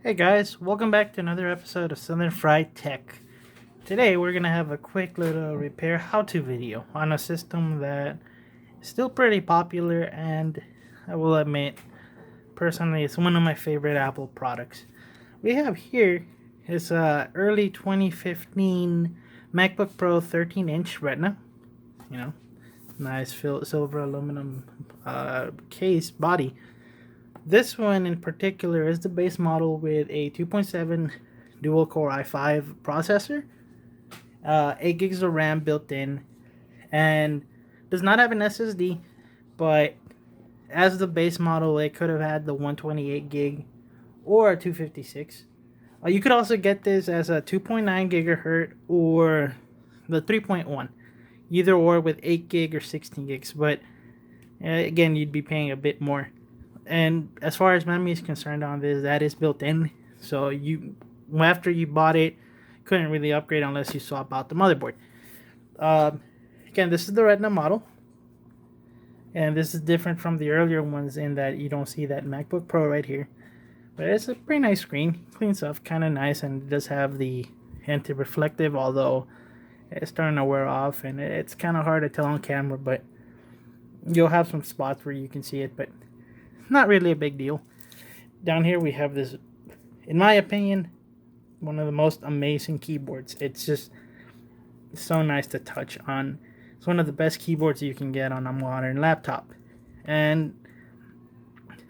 Hey guys, welcome back to another episode of Southern Fried Tech. Today we're going to have a quick little repair how-to video on a system that is still pretty popular, and I will admit, personally, it's one of my favorite Apple products. We have here is a early 2015 MacBook Pro 13-inch Retina, you know, nice silver aluminum case body. This one in particular is the base model with a 2.7 dual core i5 processor, 8 gigs of RAM built in, and does not have an SSD, but as the base model, it could have had the 128 gig or a 256. You could also get this as a 2.9 gigahertz or the 3.1, either or with 8 gig or 16 gigs, but again, you'd be paying a bit more. And as far as memory is concerned on this, that is built in. So you, after you bought it, couldn't really upgrade unless you swap out the motherboard. Again, this is the Retina model, and this is different from the earlier ones in that you don't see that MacBook Pro right here. But it's a pretty nice screen, clean stuff, kind of nice, and it does have the anti-reflective, although it's starting to wear off, and it's kind of hard to tell on camera, but you'll have some spots where you can see it, but not really a big deal. Down here we have this, in my opinion, one of the most amazing keyboards. It's just so nice to touch on. It's one of the best keyboards you can get on a modern laptop, and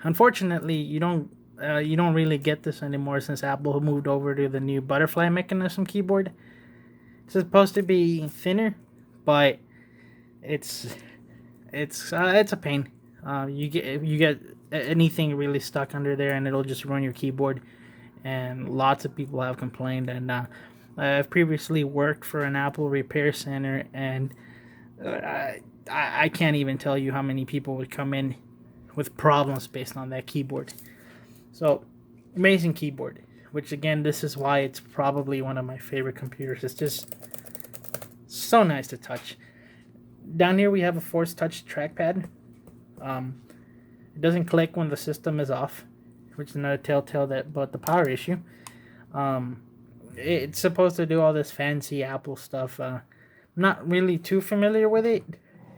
unfortunately you don't really get this anymore since Apple moved over to the new butterfly mechanism keyboard. It's supposed to be thinner, but it's a pain. You get anything really stuck under there, and it'll just ruin your keyboard. And lots of people have complained. And I've previously worked for an Apple repair center, and I can't even tell you how many people would come in with problems based on that keyboard. So amazing keyboard. Which again, this is why it's probably one of my favorite computers. It's just so nice to touch. Down here we have a Force Touch trackpad. It doesn't click when the system is off, which is another telltale about the power issue. It's supposed to do all this fancy Apple stuff. Not really too familiar with it,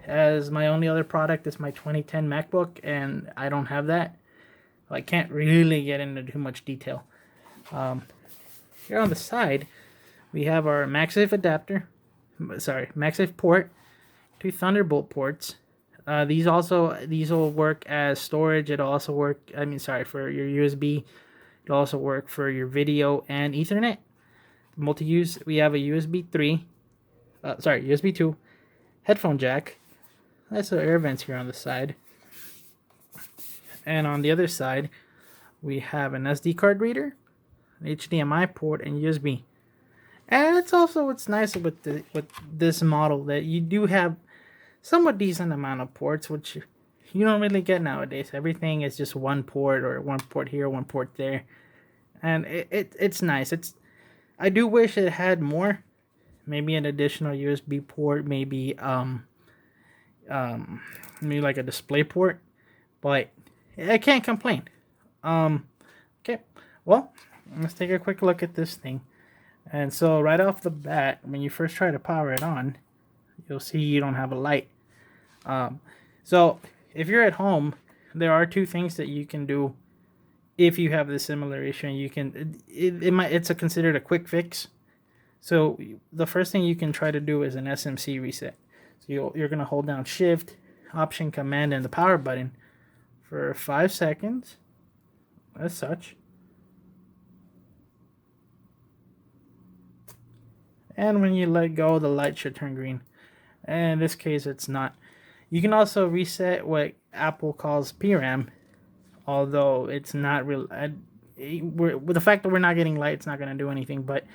as my only other product is my 2010 MacBook, and I don't have that. I can't really get into too much detail. Here on the side, we have our MagSafe adapter. MagSafe port, two Thunderbolt ports. These will work as storage. It'll also work. For your USB. It'll also work for your video and Ethernet. Multi-use. We have a USB 3. USB 2. Headphone jack. That's our air vents here on the side. And on the other side, we have an SD card reader, an HDMI port, and USB. And that's also what's nice with this model, that you do have somewhat decent amount of ports, which you don't really get nowadays. Everything is just one port, or one port here, one port there, and it's nice. I do wish it had more, maybe an additional USB port, maybe maybe like a display port, but I can't complain. Okay, well, let's take a quick look at this thing. And so right off the bat, when you first try to power it on, you'll see you don't have a light. So if you're at home, there are two things that you can do if you have this similar issue. And you can it's considered a quick fix. So the first thing you can try to do is an SMC reset. So you're gonna hold down Shift, Option, Command, and the power button for 5 seconds, as such. And when you let go, the light should turn green. And in this case, it's not. You can also reset what Apple calls PRAM, although it's not real. With the fact that we're not getting light, it's not going to do anything. But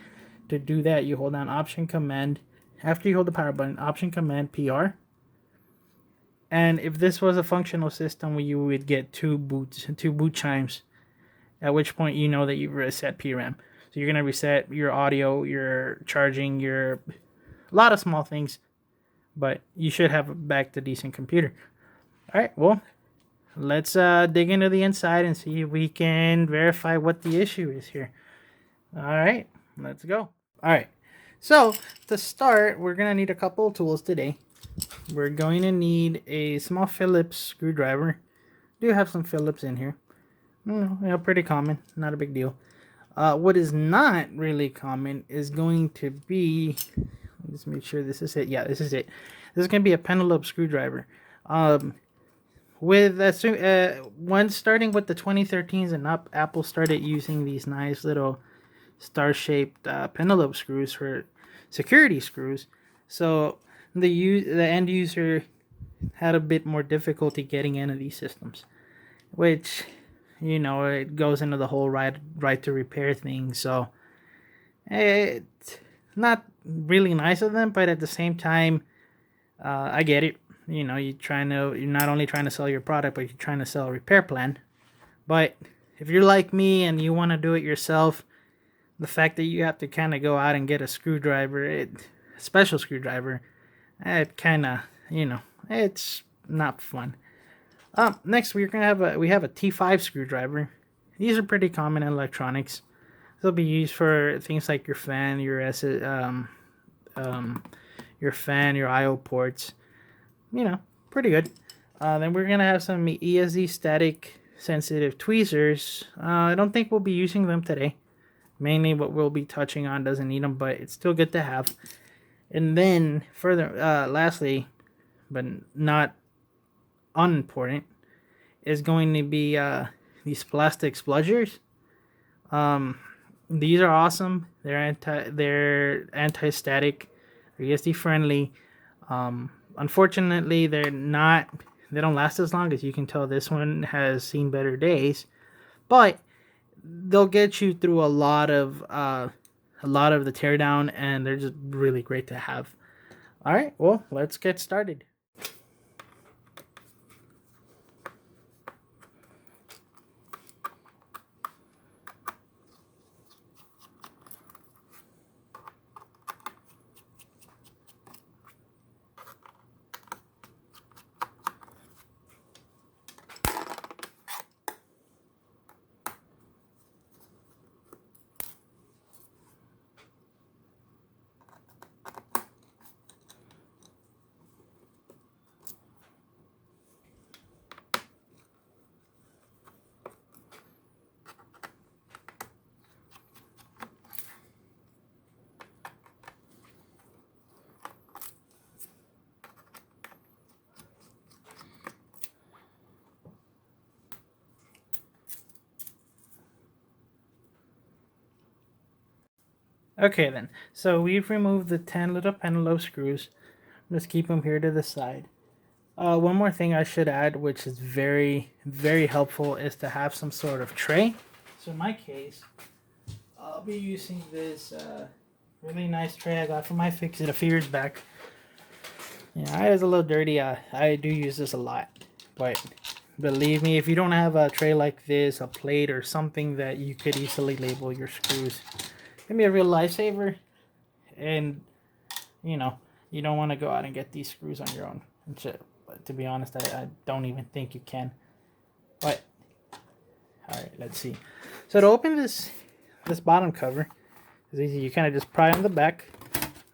to do that, you hold down Option, Command. After you hold the power button, Option, Command, PR. And if this was a functional system, you would get two boot chimes, at which point you know that you've reset PRAM. So you're going to reset your audio, your charging, a lot of small things, but you should have back the decent computer. All right, well, let's dig into the inside and see if we can verify what the issue is here. All right, let's go. All right, so to start, we're gonna need a couple of tools today. We're going to need a small Phillips screwdriver. Do have some Phillips in here. Pretty common, not a big deal. What is not really common is going to be, let's make sure this is it. Yeah, this is it. This is going to be a penelope screwdriver. When starting with the 2013s and up, Apple started using these nice little star-shaped penelope screws for security screws. So the end user had a bit more difficulty getting into these systems, which, it goes into the whole right to repair thing. So it's not really nice of them, but at the same time, I get it. You're not only trying to sell your product, but you're trying to sell a repair plan. But if you're like me and you want to do it yourself, the fact that you have to kind of go out and get a screwdriver, a special screwdriver, it kind of, it's not fun. Next we have a T5 screwdriver. These are pretty common in electronics. They'll be used for things like your fan, your your I/O ports. Pretty good. Then we're gonna have some ESD static sensitive tweezers. I don't think we'll be using them today. Mainly what we'll be touching on doesn't need them, but it's still good to have. And then lastly, but not unimportant, is going to be these plastic spludgers. These are awesome. They're anti-static, they're ESD friendly. Unfortunately, they don't last as long. As you can tell, this one has seen better days, but they'll get you through a lot of the teardown, and they're just really great to have. All right, well, let's get started. Okay then, so we've removed the 10 little penelope screws. Let's keep them here to the side. One more thing I should add, which is very, very helpful, is to have some sort of tray. So in my case, I'll be using this really nice tray I got from my Fix-It a few years back. Yeah, it is a little dirty. I do use this a lot, but believe me, if you don't have a tray like this, a plate or something that you could easily label your screws, it can be a real lifesaver. And you don't want to go out and get these screws on your own. But to be honest, I don't even think you can. But all right, let's see. So to open this bottom cover is easy. You kind of just pry on the back,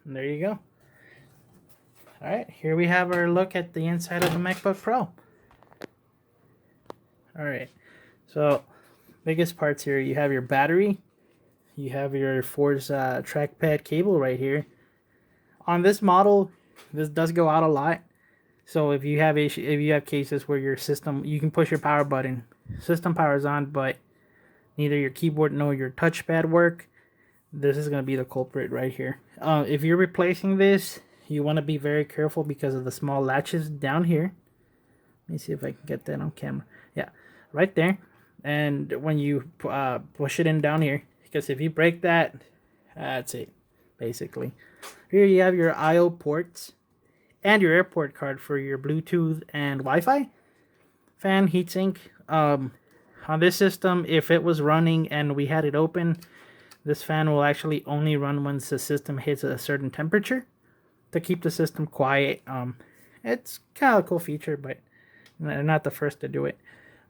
and there you go. All right, here we have our look at the inside of the MacBook Pro. All right, so biggest parts here, you have your battery, you have your Force trackpad cable right here. On this model, this does go out a lot. So if you have cases where your system, you can push your power button, system power is on, but neither your keyboard nor your touchpad work, this is going to be the culprit right here. If you're replacing this, you want to be very careful because of the small latches down here. Let me see if I can get that on camera. Yeah, right there. And when you push it in down here, because if you break that, that's it, basically. Here you have your I/O ports and your airport card for your Bluetooth and Wi-Fi. Fan, heatsink. On this system, if it was running and we had it open, this fan will actually only run once the system hits a certain temperature to keep the system quiet. It's kind of a cool feature, but they're not the first to do it.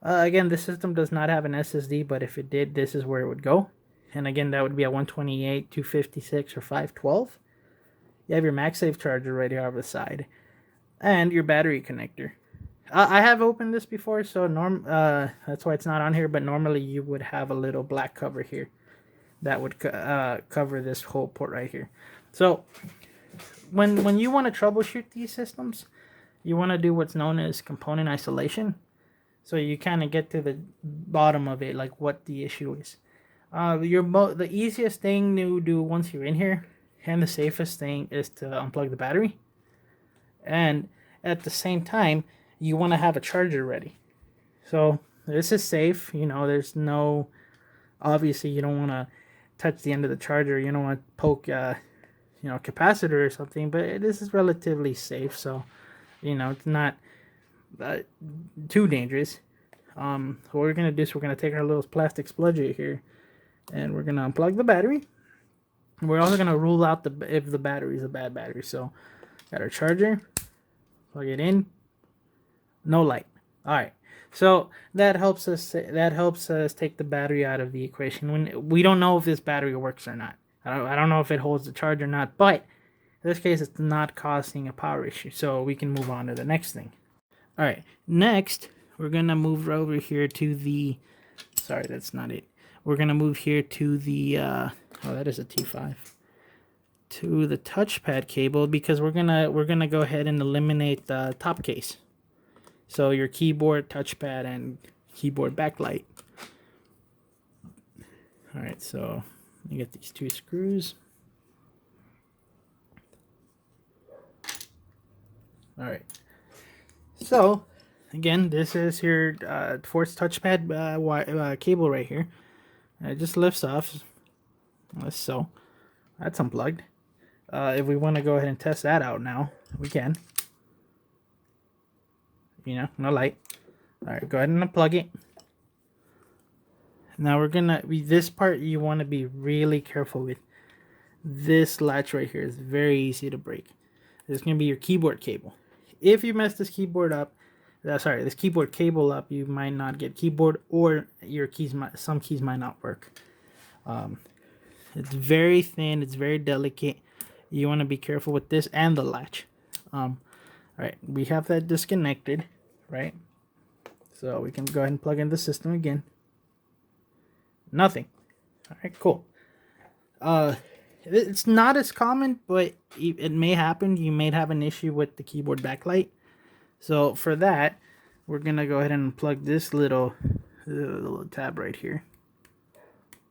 Again, this system does not have an SSD, but if it did, this is where it would go. And again, that would be a 128, 256, or 512. You have your MagSafe charger right here on the side, and your battery connector. I have opened this before, so that's why it's not on here. But normally you would have a little black cover here that would cover this whole port right here. So when you want to troubleshoot these systems, you want to do what's known as component isolation. So you kind of get to the bottom of it, like what the issue is. The easiest thing to do once you're in here, and the safest thing, is to unplug the battery. And at the same time, you want to have a charger ready. So this is safe. You know, there's no, obviously you don't want to touch the end of the charger. You don't want to poke, capacitor or something. But this is relatively safe. So, it's not too dangerous. What we're gonna do is we're gonna take our little plastic spludge here, and we're gonna unplug the battery. We're also gonna rule out if the battery is a bad battery. So, got our charger, plug it in, no light. All right, so that helps us take the battery out of the equation. When we don't know if this battery works or not, I don't know if it holds the charge or not, but in this case, it's not causing a power issue, so we can move on to the next thing. All right, next we're gonna move over here to the. Sorry, that's not it. We're gonna move here to the. Oh, that is a T5. To the touchpad cable, because we're gonna go ahead and eliminate the top case. So your keyboard, touchpad, and keyboard backlight. All right, so you get these two screws. All right. So, again, this is your Force touchpad cable right here. It just lifts off. So, that's unplugged. If we want to go ahead and test that out now, we can. No light. All right, go ahead and unplug it. Now we're gonna. This part you want to be really careful with. This latch right here is very easy to break. This is gonna be your keyboard cable. If you mess this keyboard up, this keyboard cable up, you might not get keyboard, or your some keys might not work. It's very thin, it's very delicate. You want to be careful with this and the latch. All right, we have that disconnected, right? So we can go ahead and plug in the system again. Nothing. All right, cool. It's not as common, but it may happen. You may have an issue with the keyboard backlight. So for that, we're gonna go ahead and plug this little tab right here.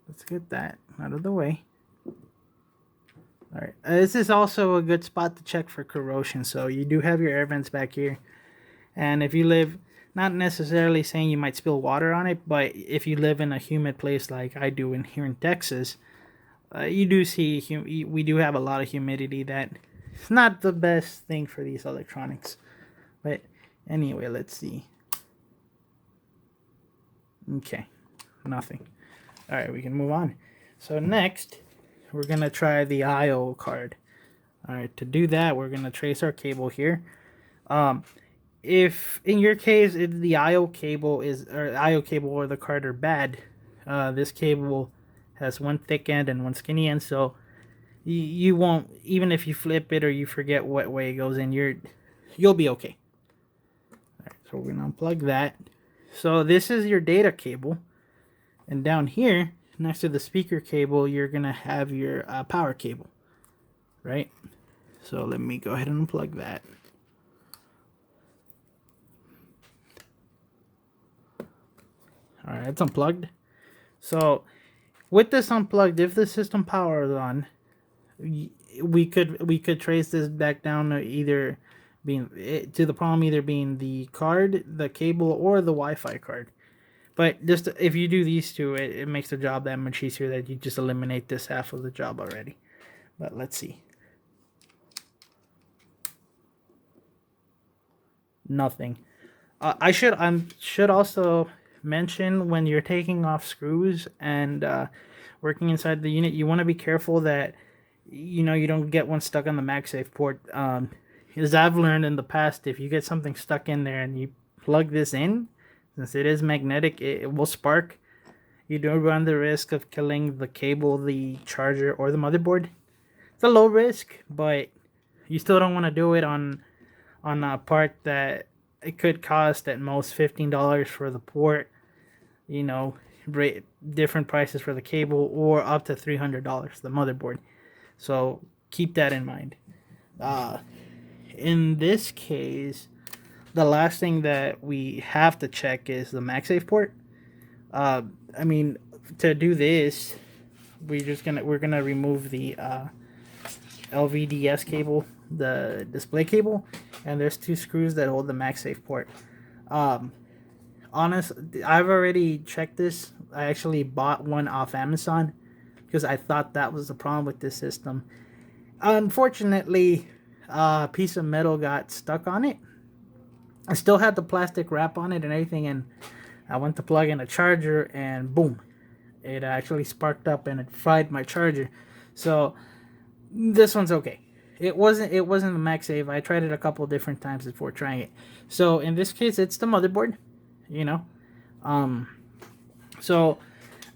Let's get that out of the way. All right, this is also a good spot to check for corrosion. So you do have your air vents back here, and if you live, not necessarily saying you might spill water on it, but if you live in a humid place like I do here in Texas, you do see we do have a lot of humidity. That it's not the best thing for these electronics. But anyway, let's see. Okay, nothing. All right, we can move on. So next, we're gonna try the I/O card. All right, to do that, we're gonna trace our cable here. If in your case, if the I/O cable or the card are bad, this cable has one thick end and one skinny end, so you won't, even if you flip it or you forget what way it goes in, you'll be okay. All right, so we're gonna unplug that. So this is your data cable, and down here next to the speaker cable, you're gonna have your power cable, right? So let me go ahead and unplug that. All right, it's unplugged. So with this unplugged, if the system power is on, we could trace this back down to either being the problem either being the card, the cable, or the Wi-Fi card. But just if you do these two, it makes the job that much easier, that you just eliminate this half of the job already. But let's see. Nothing. I should also mention, when you're taking off screws and working inside the unit, you want to be careful that you don't get one stuck on the MagSafe port. As I've learned in the past, if you get something stuck in there and you plug this in, Since it is magnetic, it will spark. You do run the risk of killing the cable, the charger, or the motherboard. It's a low risk, but you still don't want to do it on a part that it could cost at most $15 for the port. You know, different prices for the cable, or up to $300 the motherboard. So keep that in mind. In this case, the last thing that we have to check is the MagSafe port. I mean, to do this, we're gonna remove the LVDS cable, the display cable, and there's two screws that hold the MagSafe port. I've already checked this. I actually bought one off Amazon because I thought that was the problem with this system. Unfortunately, a piece of metal got stuck on it. I still had the plastic wrap on it and everything, and I went to plug in a charger, and boom, it actually sparked up and it fried my charger. So this one's okay. It wasn't the MagSafe. I tried it a couple different times before trying it. So in this case, it's the motherboard. You know, so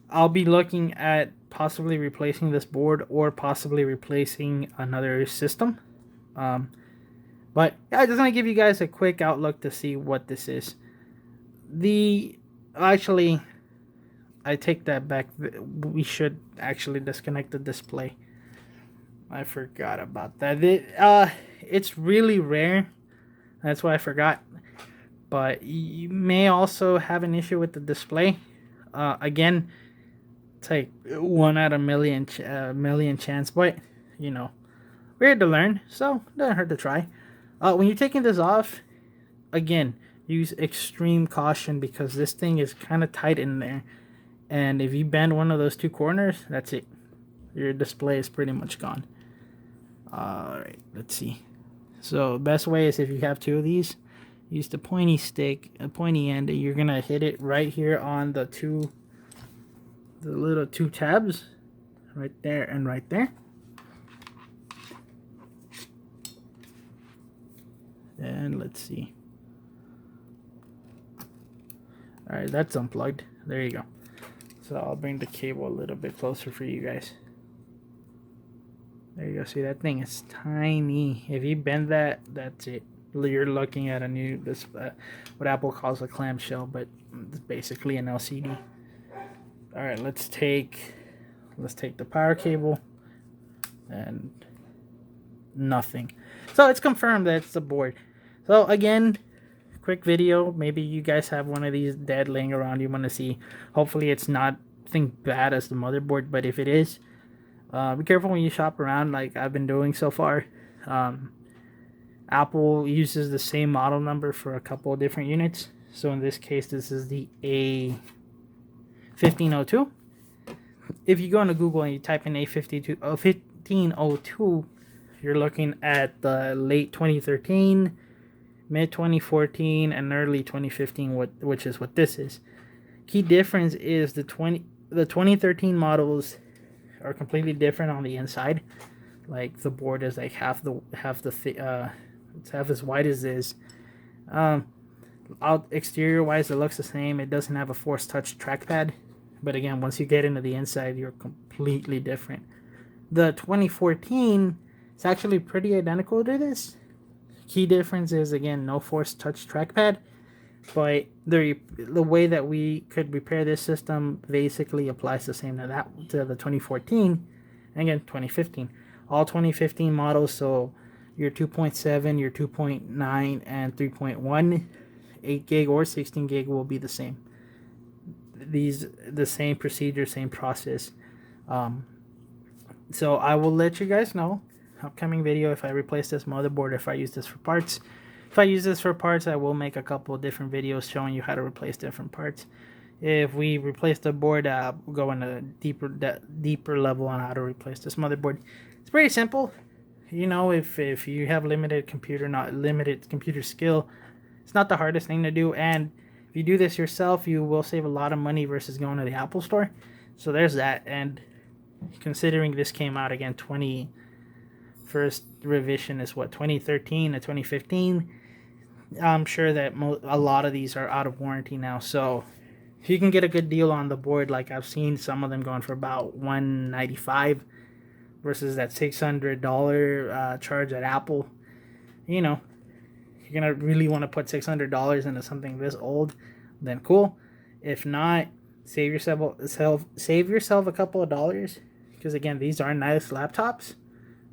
I'll be looking at possibly replacing this board or possibly replacing another system. But yeah, I just want to give you guys a quick outlook to see what this is. Actually, I take that back. We should actually disconnect the display. I forgot about that. It's really rare. That's why I forgot. But you may also have an issue with the display. Again, it's like 1 out of million chance, but you know, weird to learn, so doesn't hurt to try. When you're taking this off, again, use extreme caution because this thing is kind of tight in there, and if you bend one of those two corners, that's it. Your display is pretty much gone. Alright, let's see. So the best way is if you have two of these, use the pointy stick, a pointy end, and you're gonna hit it right here on the little two tabs, right there and right there. And let's see. Alright, that's unplugged. There you go. So I'll bring the cable a little bit closer for you guys. There you go. See, that thing is tiny. If you bend that, that's it. You're looking at what Apple calls a clamshell, but it's basically an LCD. Alright, let's take the power cable, and nothing. So it's confirmed that it's the board. So again, quick video. Maybe you guys have one of these dead laying around you want to see. Hopefully it's not bad as the motherboard, but if it is, be careful when you shop around like I've been doing so far. Apple uses the same model number for a couple of different units. So in this case, this is the A1502. If you go into Google and you type in A1502, you're looking at the late 2013, mid 2014, and early 2015, which is what this is. Key difference is the 2013 models are completely different on the inside. Like the board is like it's half as wide as this. Exterior wise, it looks the same. It doesn't have a force touch trackpad, but again, once you get into the inside, you're completely different. The 2014 is actually pretty identical to this. Key difference is again no force touch trackpad, but the way that we could repair this system basically applies the same to the 2014, and again 2015. All 2015 models, so your 2.7, your 2.9, and 3.1, 8 gig or 16 gig will be the same. The same procedure, same process. So I will let you guys know upcoming video if I replace this motherboard, if I use this for parts. If I use this for parts, I will make a couple of different videos showing you how to replace different parts. If we replace the board, we'll go in a deeper level on how to replace this motherboard. It's pretty simple. You know, if you have limited computer skill, it's not the hardest thing to do. And if you do this yourself, you will save a lot of money versus going to the Apple store. So there's that. And considering this came out again, first revision is what, 2013 to 2015. I'm sure that a lot of these are out of warranty now. So if you can get a good deal on the board, like I've seen some of them going for about $195 versus that $600 charge at Apple, you know, if you're gonna really want to put $600 into something this old, then cool. If not, save yourself a couple of dollars, because again, these are nice laptops.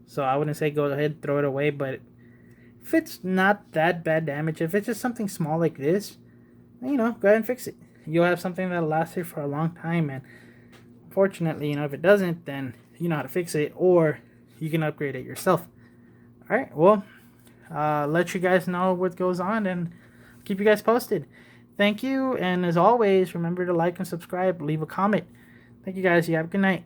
So I wouldn't say go ahead and throw it away, but if it's not that bad damage, if it's just something small like this, go ahead and fix it. You'll have something that'll last you for a long time. And unfortunately, if it doesn't, then you know how to fix it, or you can upgrade it yourself. All right, well, let you guys know what goes on and keep you guys posted. Thank you, and as always, remember to like and subscribe, leave a comment. Thank you guys. You have a good night.